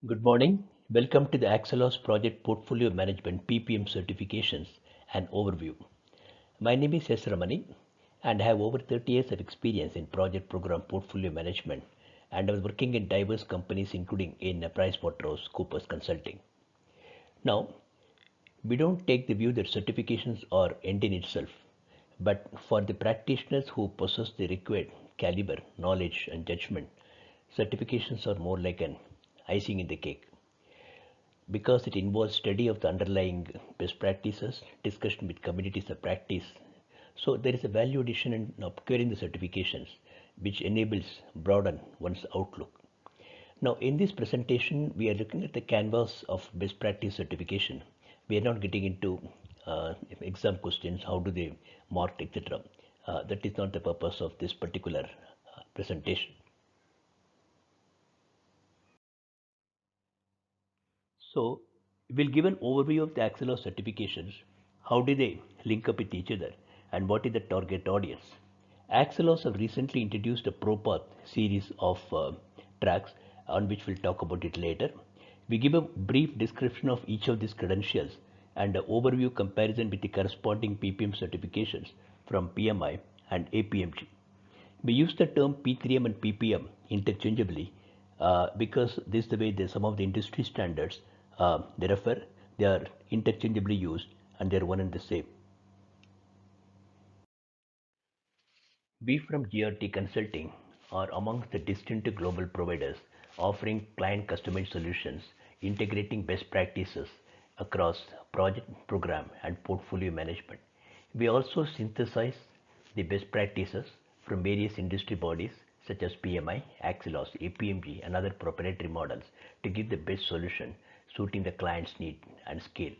Good morning. Welcome to the Axelos Project Portfolio Management PPM certifications and overview. My name is S. Ramani and I have over 30 years of experience in project program portfolio management, and I was working in diverse companies including in PricewaterhouseCoopers Consulting. Now, we don't take the view that certifications are end in itself, but for the practitioners who possess the required caliber, knowledge and judgment, certifications are more like an icing in the cake because it involves study of the underlying best practices, discussion with communities of practice. So there is a value addition in acquiring the certifications, which enables broaden one's outlook. Now, in this presentation, we are looking at the canvas of best practice certification. We are not getting into exam questions, how do they mark, etc. That is not the purpose of this particular presentation. So we'll give an overview of the Axelos certifications. How do they link up with each other and what is the target audience? Axelos have recently introduced a ProPath series of tracks on which we'll talk about it later. We give a brief description of each of these credentials and an overview comparison with the corresponding PPM certifications from PMI and APMG. We use the term P3M and PPM interchangeably because this is the way some of the industry standards they refer, they are interchangeably used and they are one and the same. We from GRT Consulting are amongst the distinct global providers offering client customized solutions, integrating best practices across project, program, and portfolio management. We also synthesize the best practices from various industry bodies such as PMI, Axelos, APMG, and other proprietary models to give the best solution suiting the client's need and scale.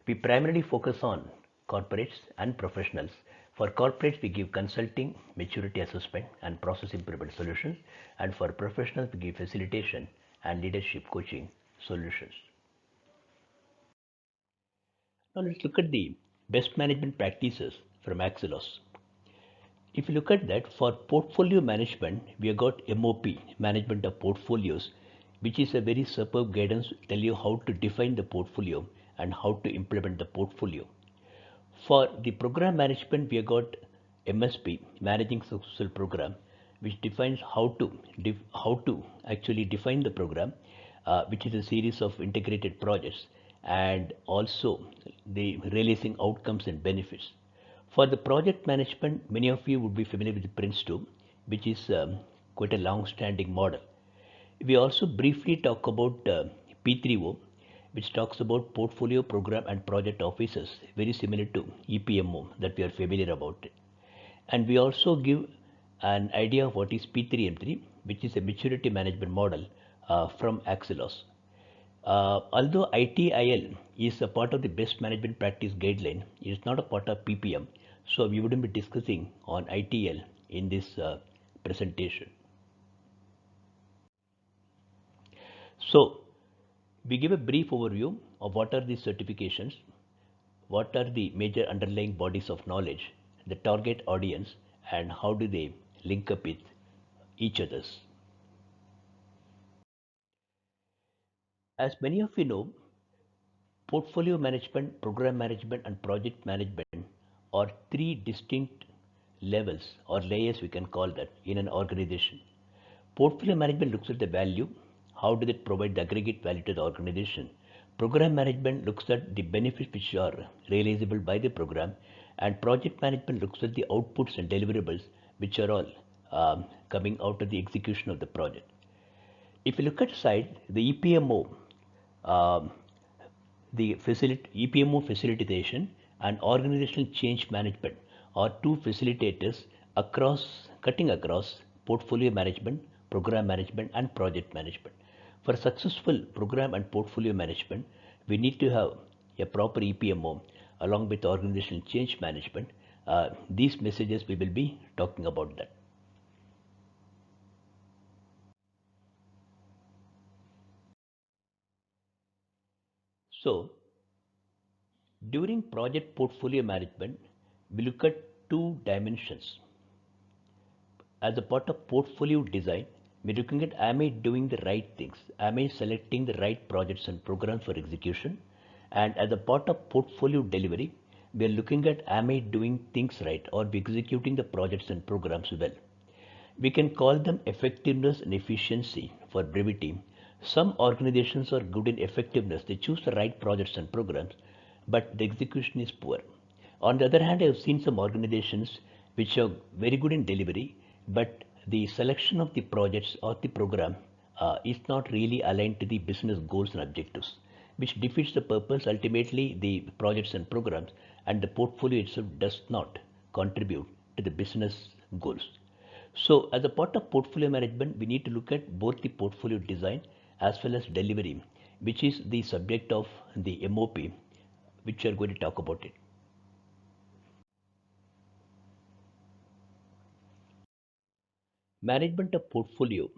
We primarily focus on corporates and professionals. For corporates, we give consulting, maturity assessment, and process improvement solutions. And for professionals, we give facilitation and leadership coaching solutions. Now let's look at the best management practices from Axelos. If you look at that, for portfolio management, we have got MOP, management of portfolios, which is a very superb guidance to tell you how to define the portfolio and how to implement the portfolio. For the program management, we have got MSP, Managing Successful Program, which defines how to actually define the program, which is a series of integrated projects, and also the realizing outcomes and benefits. For the project management, many of you would be familiar with Prince2, which is quite a long-standing model. We also briefly talk about P3O, which talks about portfolio, program, and project offices, very similar to EPMO that we are familiar about. And we also give an idea of what is P3M3, which is a maturity management model from Axelos. Although ITIL is a part of the best management practice guideline, it is not a part of PPM, so we wouldn't be discussing on ITL in this presentation. So we give a brief overview of what are these certifications, what are the major underlying bodies of knowledge, the target audience, and how do they link up with each others. As many of you know, portfolio management, program management, and project management are three distinct levels or layers, we can call that, in an organization. Portfolio management looks at the value, how does it provide the aggregate value to the organization. Program management looks at the benefits which are realizable by the program, and project management looks at the outputs and deliverables which are all coming out of the execution of the project. If you look at side, the EPMO, um, the EPMO facilitation and organizational change management are two facilitators cutting across portfolio management, program management, and project management. For successful program and portfolio management, we need to have a proper EPMO along with organizational change management. These messages we will be talking about that. So during project portfolio management, we look at two dimensions. As a part of portfolio design, we're looking at, am I doing the right things? Am I selecting the right projects and programs for execution? And as a part of portfolio delivery, we are looking at, am I doing things right or be executing the projects and programs well? We can call them effectiveness and efficiency for brevity. Some organizations are good in effectiveness. They choose the right projects and programs, but the execution is poor. On the other hand, I have seen some organizations which are very good in delivery, but the selection of the projects or the program is not really aligned to the business goals and objectives, which defeats the purpose. Ultimately, the projects and programs and the portfolio itself does not contribute to the business goals. So as a part of portfolio management, we need to look at both the portfolio design as well as delivery, which is the subject of the MOP, which we are going to talk about it. Management of portfolio,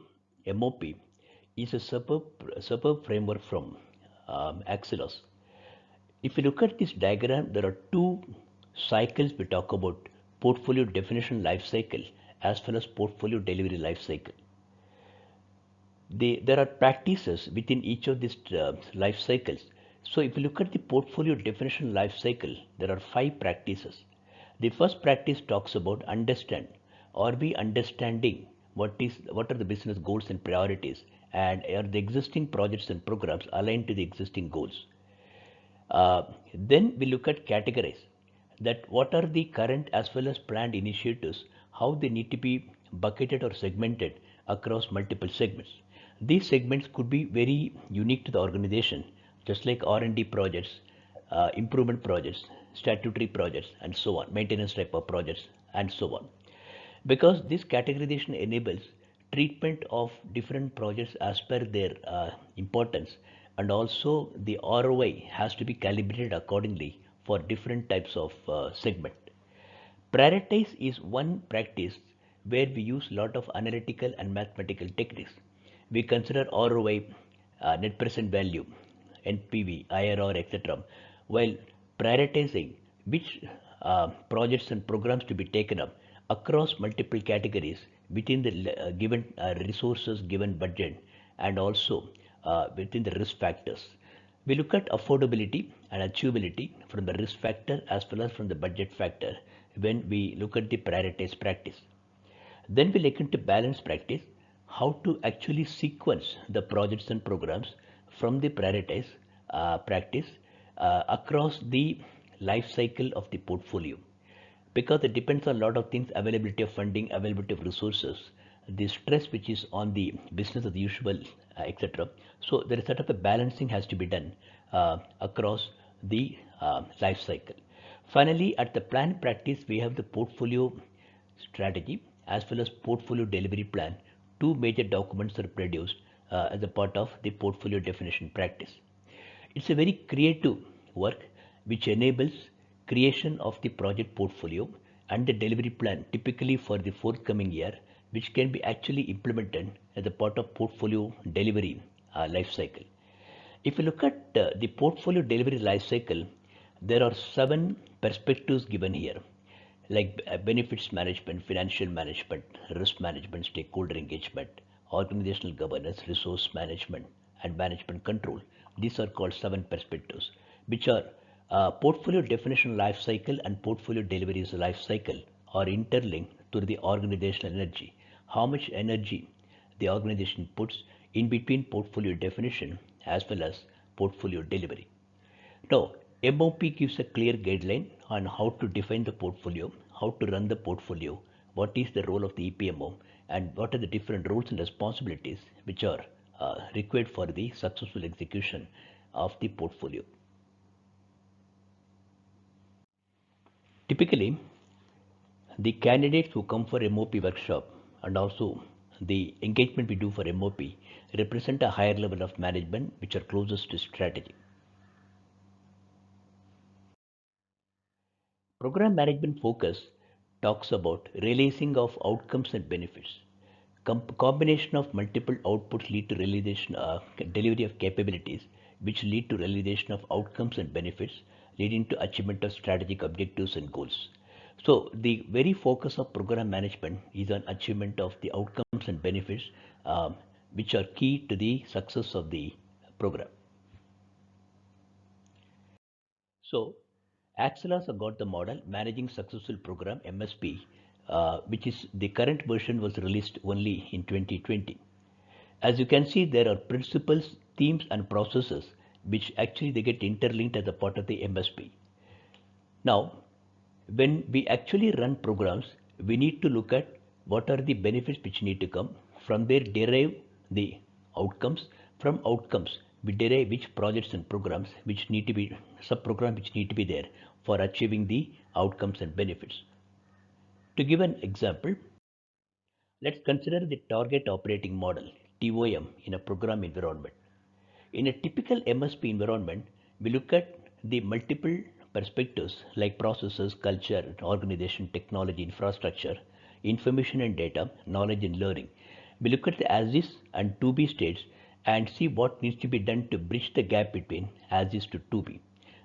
MOP, is a superb framework from Axelos. If you look at this diagram, there are two cycles we talk about: portfolio definition life cycle as well as portfolio delivery life cycle. There are practices within each of these life cycles. So if you look at the portfolio definition life cycle, there are 5 practices. The first practice talks about understand. Are we understanding what are the business goals and priorities, and are the existing projects and programs aligned to the existing goals? Then we look at categorize, that what are the current as well as planned initiatives, how they need to be bucketed or segmented across multiple segments. These segments could be very unique to the organization, just like R&D projects, improvement projects, statutory projects, and so on, maintenance type of projects, and so on. Because this categorization enables treatment of different projects as per their importance, and also the ROI has to be calibrated accordingly for different types of segment. Prioritize is one practice where we use a lot of analytical and mathematical techniques. We consider ROI, net present value, NPV, IRR, etc., while prioritizing which projects and programs to be taken up across multiple categories within the given resources, given budget, and also within the risk factors. We look at affordability and achievability from the risk factor as well as from the budget factor when we look at the prioritized practice. Then we look into balance practice, how to actually sequence the projects and programs from the prioritized practice across the life cycle of the portfolio. Because it depends on a lot of things: availability of funding, availability of resources, the stress which is on the business as usual, etc. So there is sort of a balancing has to be done across the life cycle. Finally, at the plan practice, we have the portfolio strategy as well as portfolio delivery plan. Two major documents are produced as a part of the portfolio definition practice. It's a very creative work which enables creation of the project portfolio and the delivery plan typically for the forthcoming year, which can be actually implemented as a part of portfolio delivery life cycle. If you look at the portfolio delivery life cycle, there are 7 perspectives given here, like benefits management, financial management, risk management, stakeholder engagement, organizational governance, resource management, and management control. These are called 7 perspectives, which are portfolio definition life cycle and portfolio delivery life cycle are interlinked to the organizational energy. How much energy the organization puts in between portfolio definition as well as portfolio delivery. Now, MOP gives a clear guideline on how to define the portfolio, how to run the portfolio, what is the role of the EPMO, and what are the different roles and responsibilities which are required for the successful execution of the portfolio. Typically, the candidates who come for MOP workshop and also the engagement we do for MOP represent a higher level of management which are closest to strategy. Program management focus talks about realizing of outcomes and benefits. Combination of multiple outputs lead to realization delivery of capabilities which lead to realization of outcomes and benefits, leading to achievement of strategic objectives and goals. So the very focus of program management is on achievement of the outcomes and benefits um, which are key to the success of the program. So Axelas have got the model Managing Successful Program MSP, which is the current version was released only in 2020. As you can see, there are principles, themes, and processes which actually they get interlinked as a part of the MSP. Now, when we actually run programs, we need to look at what are the benefits which need to come. From there, derive the outcomes. From outcomes, we derive which projects and programs which need to be sub-program which need to be there for achieving the outcomes and benefits. To give an example, let's consider the target operating model (TOM) in a program environment. In a typical MSP environment, we look at the multiple perspectives like processes, culture, organization, technology, infrastructure, information and data, knowledge and learning. We look at the as is and to be states and see what needs to be done to bridge the gap between as is to be.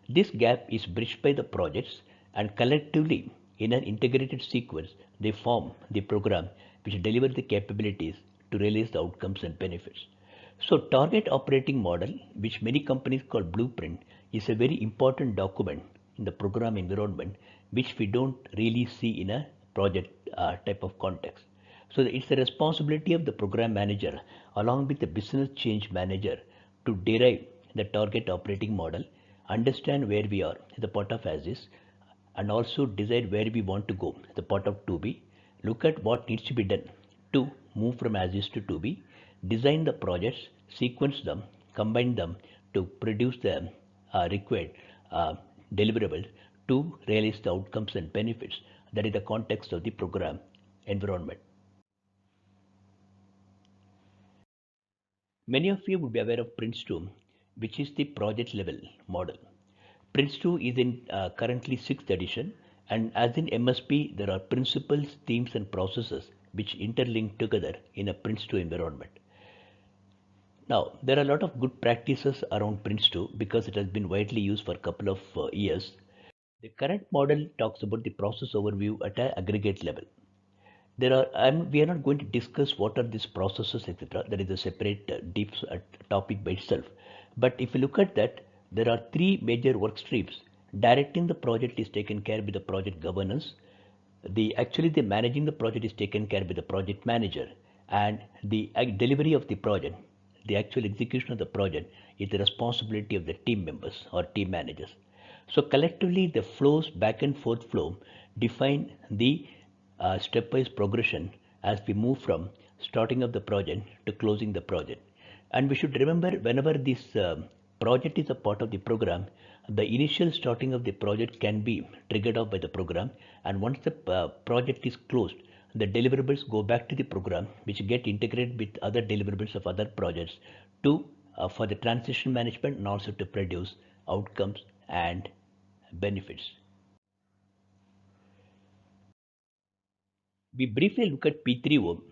This gap is bridged by the projects and collectively in an integrated sequence they form the program which delivers the capabilities to realize the outcomes and benefits. So target operating model, which many companies call blueprint, is a very important document in the program environment, which we don't really see in a project type of context. So it's the responsibility of the program manager along with the business change manager to derive the target operating model, understand where we are, the part of as is, and also decide where we want to go, the part of to be, look at what needs to be done to move from as is to be, design the projects, sequence them, combine them to produce the required uh, deliverables to realize the outcomes and benefits. That is the context of the program environment. Many of you would be aware of Prince2, which is the project level model. Prince2 is in currently 6th edition, and as in MSP, there are principles, themes, and processes which interlink together in a Prince2 environment. Now, there are a lot of good practices around Prince2 because it has been widely used for a couple of years. The current model talks about the process overview at an aggregate level. We are not going to discuss what are these processes, etc. That is a separate deep topic by itself. But if you look at that, there are three major work streams. Directing the project is taken care by the project governance. The managing the project is taken care by the project manager, and the delivery of the project, the actual execution of the project, is the responsibility of the team members or team managers. So collectively, the flows back and forth flow define the stepwise progression as we move from starting of the project to closing the project. And we should remember whenever this project is a part of the program, the initial starting of the project can be triggered off by the program, and once the project is closed, the deliverables go back to the program, which get integrated with other deliverables of other projects to for the transition management and also to produce outcomes and benefits. We briefly look at P3O,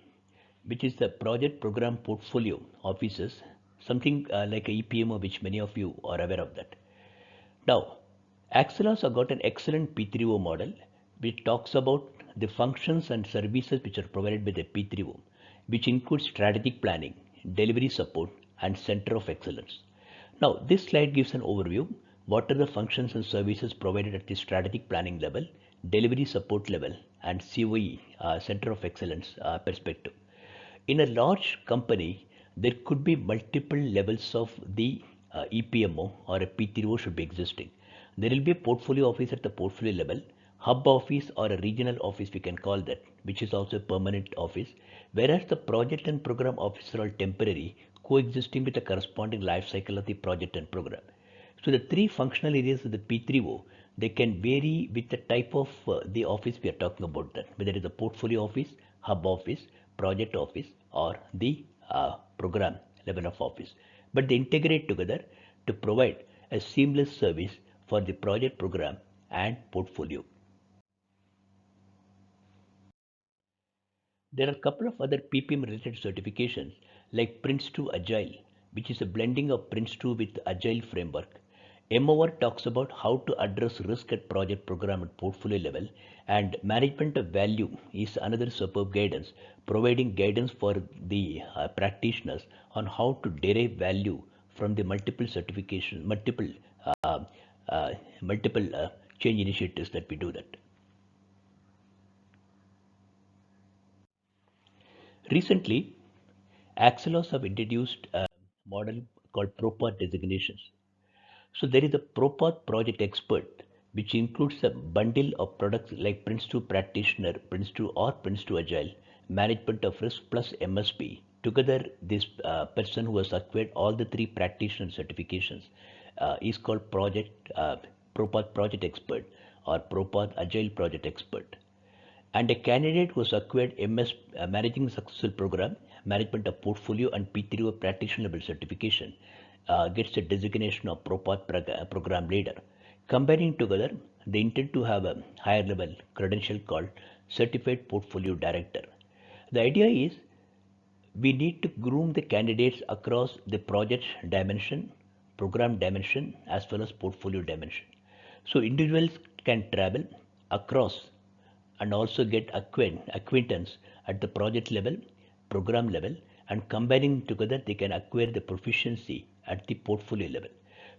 which is the project program portfolio offices, something like a EPMO, which many of you are aware of that. Now, Axelas have got an excellent P3O model which talks about the functions and services which are provided by the P3O, which includes strategic planning, delivery support, and center of excellence. Now, this slide gives an overview. What are the functions and services provided at the strategic planning level, delivery support level, and COE, center of excellence perspective? In a large company, there could be multiple levels of the EPMO or a P3O should be existing. There will be a portfolio office at the portfolio level, hub office or a regional office we can call that, which is also a permanent office, whereas the project and program office are all temporary, coexisting with the corresponding life cycle of the project and program. So the three functional areas of the P3O, they can vary with the type of the office we are talking about that, whether it is a portfolio office, hub office, project office, or the program level of office. But they integrate together to provide a seamless service for the project program and portfolio. There are a couple of other PPM related certifications like Prince2 Agile, which is a blending of Prince2 with Agile framework. MOR talks about how to address risk at project, program, and portfolio level, and management of value is another superb guidance, providing guidance for the practitioners on how to derive value from the multiple certification, uh, uh, multiple change initiatives that we do that. Recently, Axelos have introduced a model called ProPath designations. So there is a ProPath project expert, which includes a bundle of products like Prince2 Practitioner, Prince2 or Prince2 Agile, Management of Risk plus MSP. Together, this person who has acquired all the three practitioner certifications is called ProPath Project Expert or ProPath Agile Project Expert. And a candidate who has acquired MS Managing Successful Program, Management of Portfolio and P3O Practitioner Level certification gets a designation of Program Leader. Combining together, they intend to have a higher level credential called Certified Portfolio Director. The idea is we need to groom the candidates across the project dimension, program dimension, as well as portfolio dimension. So individuals can travel across and also get acquaintance at the project level, program level, and combining together they can acquire the proficiency at the portfolio level.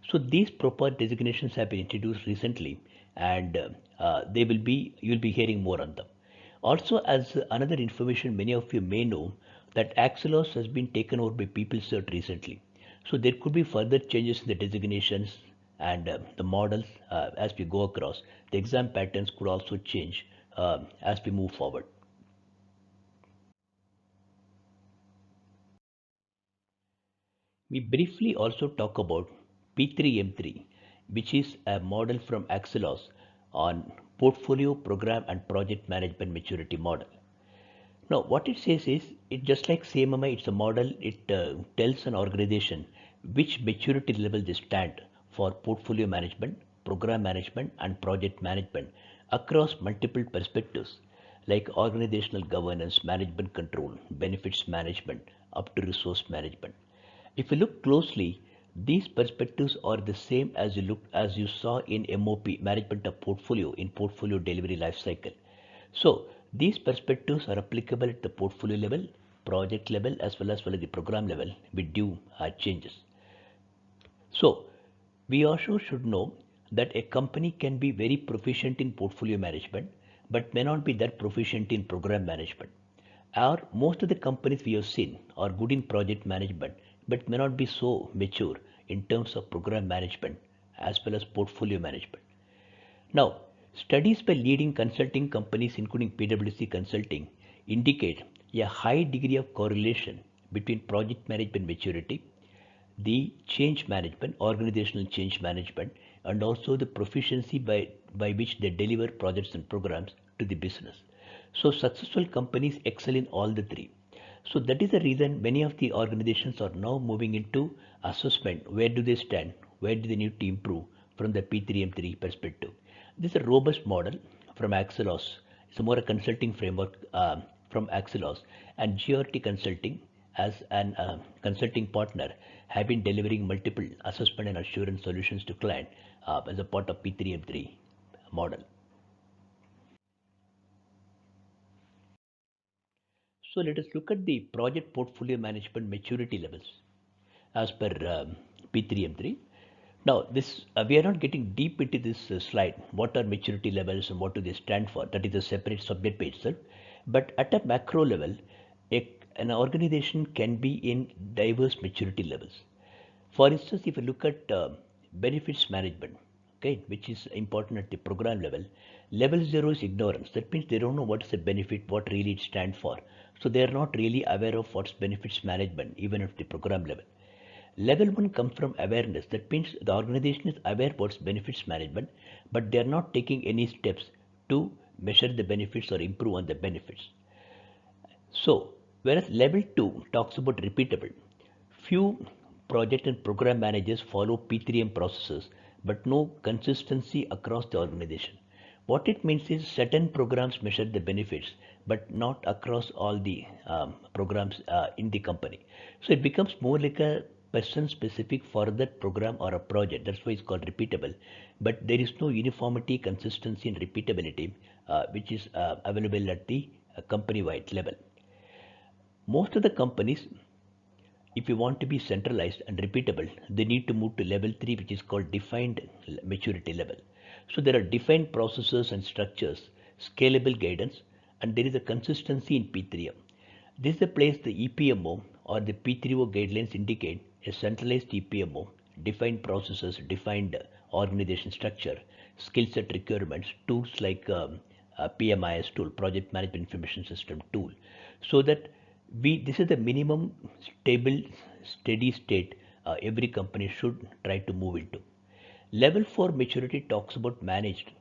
So these proper designations have been introduced recently, and they will be you'll be hearing more on them. Also, as another information, many of you may know that Axelos has been taken over by PeopleCert recently. So there could be further changes in the designations and the models as we go across. The exam patterns could also change as we move forward. We briefly also talk about P3M3, which is a model from Axelos on portfolio, program, and project management maturity model. Now, what it says is, it just like CMMI, it's a model. It tells an organization which maturity level they stand for portfolio management, program management, and project management across multiple perspectives like organizational governance, management control, benefits management, up to resource management. If you look closely, these perspectives are the same as you saw in MOP, management of portfolio, in portfolio delivery life cycle. So these perspectives are applicable at the portfolio level, project level, as well as the program level with due changes. So we also should know that a company can be very proficient in portfolio management, but may not be that proficient in program management. Or most of the companies we have seen are good in project management, but may not be so mature in terms of program management as well as portfolio management. Now, studies by leading consulting companies, including PwC Consulting, indicate a high degree of correlation between project management maturity, the change management, organizational change management, and also the proficiency by which they deliver projects and programs to the business. So, successful companies excel in all the three. So, that is the reason many of the organizations are now moving into assessment. Where do they stand? Where do they need to improve from the P3M3 perspective? This is a robust model from Axelos. It's a more a consulting framework from Axelos, and GRT Consulting as an consulting partner have been delivering multiple assessment and assurance solutions to client as a part of P3M3 model. So let us look at the project portfolio management maturity levels as per P3M3. Now, this we are not getting deep into this slide. What are maturity levels and what do they stand for? That is a separate subject by itself. But at a macro level, an organization can be in diverse maturity levels. For instance, if you look at benefits management, okay, which is important at the program level, level zero is ignorance. That means they don't know what is a benefit, what really it stands for. So they are not really aware of what's benefits management, even at the program level. Level 1 comes from awareness. That means the organization is aware what's benefits management, but they are not taking any steps to measure the benefits or improve on the benefits. So, whereas level 2 talks about repeatable, few project and program managers follow P3M processes but no consistency across the organization. What it means is certain programs measure the benefits but not across all the programs in the company. So it becomes more like a person specific for that program or a project. That's why it's called repeatable. But there is no uniformity, consistency, and repeatability which is available at the company-wide level. Most of the companies, if you want to be centralized and repeatable, they need to move to level 3, which is called defined maturity level. So there are defined processes and structures, scalable guidance, and there is a consistency in P3O. This is the place the EPMO or the P3O guidelines indicate a centralized EPMO, defined processes, defined organization structure, skill set requirements, tools like PMIS tool, Project Management Information System tool, so that this is the minimum stable steady state every company should try to move into. Level 4 maturity talks about managed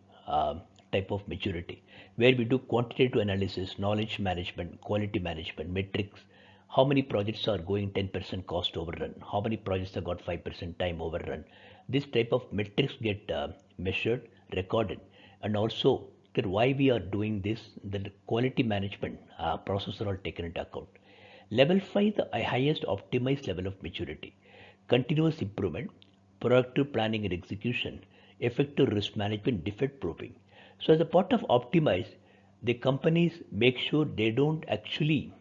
type of maturity, where we do quantitative analysis, knowledge management, quality management, metrics, how many projects are going 10% cost overrun, how many projects have got 5% time overrun. This type of metrics get measured, recorded, and also why we are doing this, the quality management process are all taken into account. Level 5, the highest optimized level of maturity. Continuous improvement, proactive planning and execution, effective risk management, defect proofing. So as a part of optimize, the companies make sure they don't actually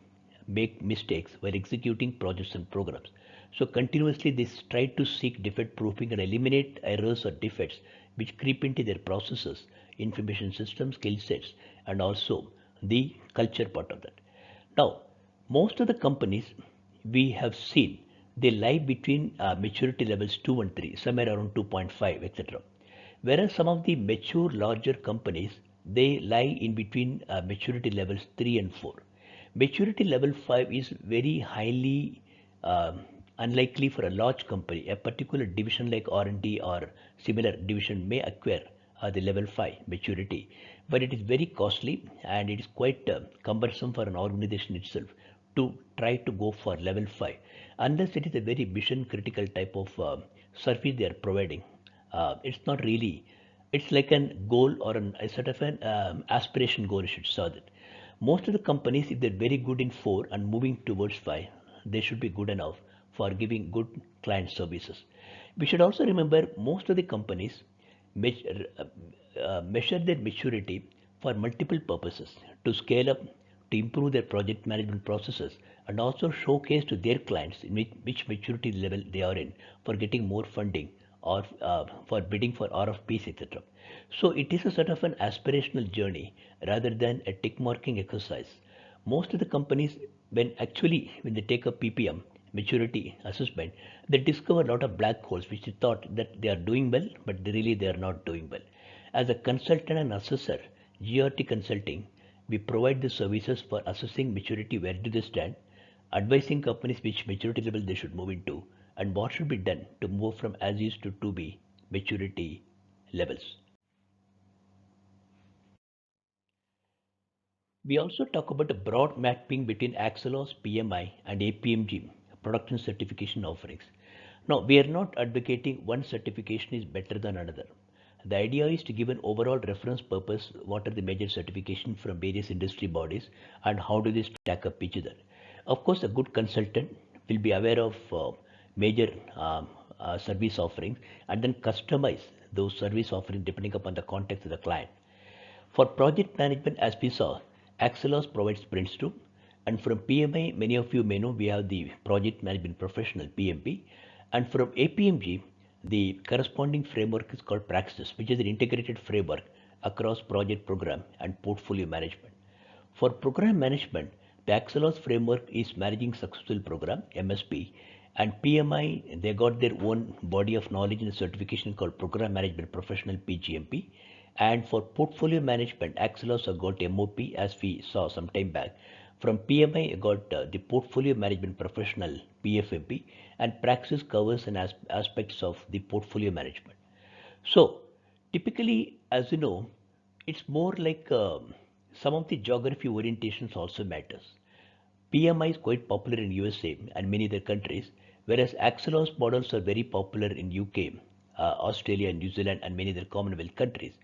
make mistakes while executing projects and programs. So continuously they try to seek defect proofing and eliminate errors or defects which creep into their processes, information systems, skill sets, and also the culture part of that. Now, most of the companies we have seen, they lie between maturity levels 2 and 3, somewhere around 2.5, etc. Whereas some of the mature larger companies, they lie in between maturity levels 3 and 4. Maturity level 5 is very highly unlikely for a large company. A particular division like R&D or similar division may acquire the level 5 maturity, but it is very costly and it is quite cumbersome for an organization itself to try to go for level 5 unless it is a very mission critical type of service they are providing. It's not really, it's like a goal or a sort of an aspiration goal, you should say that. Most of the companies, if they're very good in 4 and moving towards 5, they should be good enough for giving good client services. We should also remember most of the companies measure their maturity for multiple purposes, to scale up, to improve their project management processes, and also showcase to their clients in which maturity level they are in for getting more funding or for bidding for RFPs, etc. So it is a sort of an aspirational journey rather than a tick marking exercise. Most of the companies, when they take a PPM maturity assessment, they discover a lot of black holes which they thought that they are doing well, but they are not doing well. As a consultant and assessor, GRT Consulting, we provide the services for assessing maturity, where do they stand, advising companies which maturity level they should move into, and what should be done to move from as is to 2B maturity levels. We also talk about a broad mapping between Axelos, PMI, and APMG production certification offerings. Now, we are not advocating one certification is better than another. The idea is to give an overall reference purpose, what are the major certifications from various industry bodies and how do they stack up each other. Of course, a good consultant will be aware of major service offerings and then customize those service offerings depending upon the context of the client. For project management, as we saw, Axelos provides Prince2, and from PMI, many of you may know we have the Project Management Professional PMP, and from APMG, the corresponding framework is called Praxis, which is an integrated framework across project program and portfolio management. For program management, the Axelos framework is Managing Successful Program (MSP), and PMI, they got their own body of knowledge and certification called Program Management Professional (PGMP). And for portfolio management, Axelos have got MOP, as we saw some time back. From PMI, I got the portfolio management professional PFMP, and Praxis covers an aspects of the portfolio management. So typically, as you know, it's more like some of the geography orientations also matters. PMI is quite popular in USA and many other countries, whereas Axelos models are very popular in UK, Australia, New Zealand, and many other Commonwealth countries.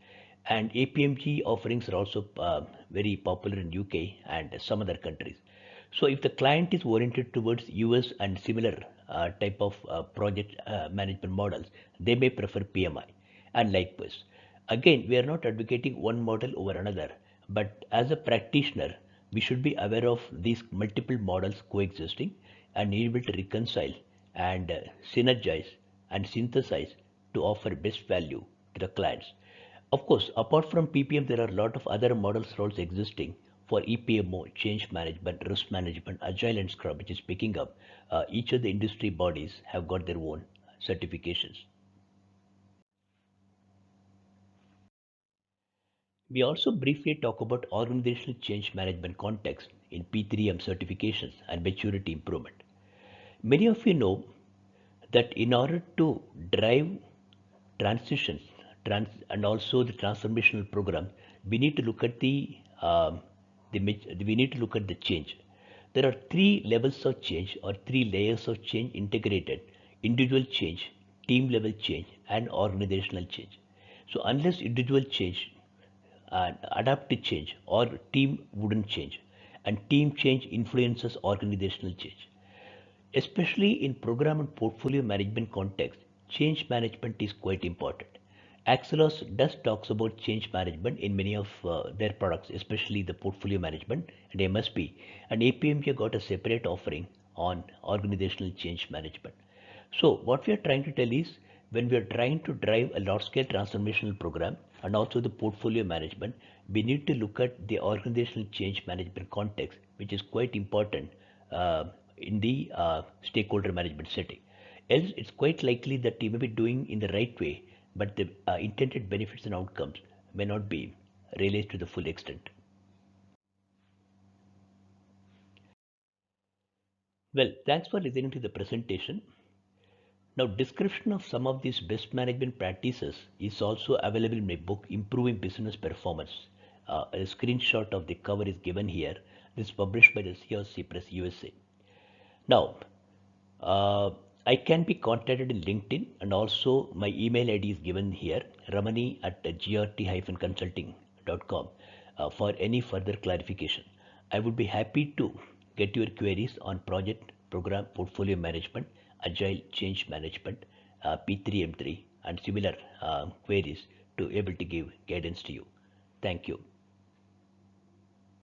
And APMG offerings are also very popular in UK and some other countries. So if the client is oriented towards US and similar type of project management models, they may prefer PMI and likewise. Again, we are not advocating one model over another, but as a practitioner, we should be aware of these multiple models coexisting and able to reconcile and synergize and synthesize to offer best value to the clients. Of course, apart from PPM, there are a lot of other models roles existing for EPMO, change management, risk management, agile and scrum, which is picking up. Each of the industry bodies have got their own certifications. We also briefly talk about organizational change management context in P3M certifications and maturity improvement. Many of you know that in order to drive transitions and also the transformational program, we need to look at we need to look at the change. There are three levels of change or three layers of change integrated: individual change, team level change, and organizational change. So unless individual change and adaptive change or team wouldn't change, and team change influences organizational change. Especially in program and portfolio management context, change management is quite important. Axelos does talks about change management in many of their products, especially the portfolio management and MSP. And APMG got a separate offering on organizational change management. So what we are trying to tell is when we are trying to drive a large scale transformational program and also the portfolio management, we need to look at the organizational change management context, which is quite important in the stakeholder management setting. Else, it's quite likely that you may be doing in the right way, but the intended benefits and outcomes may not be realized to the full extent. Well, thanks for listening to the presentation. Now, description of some of these best management practices is also available in my book, Improving Business Performance. A screenshot of the cover is given here. This is published by the CRC Press USA. Now, uh, I can be contacted in LinkedIn and also my email ID is given here, ramani at grt-consulting.com for any further clarification. I would be happy to get your queries on project, program, portfolio management, agile change management, P3M3 and similar queries to able to give guidance to you. Thank you.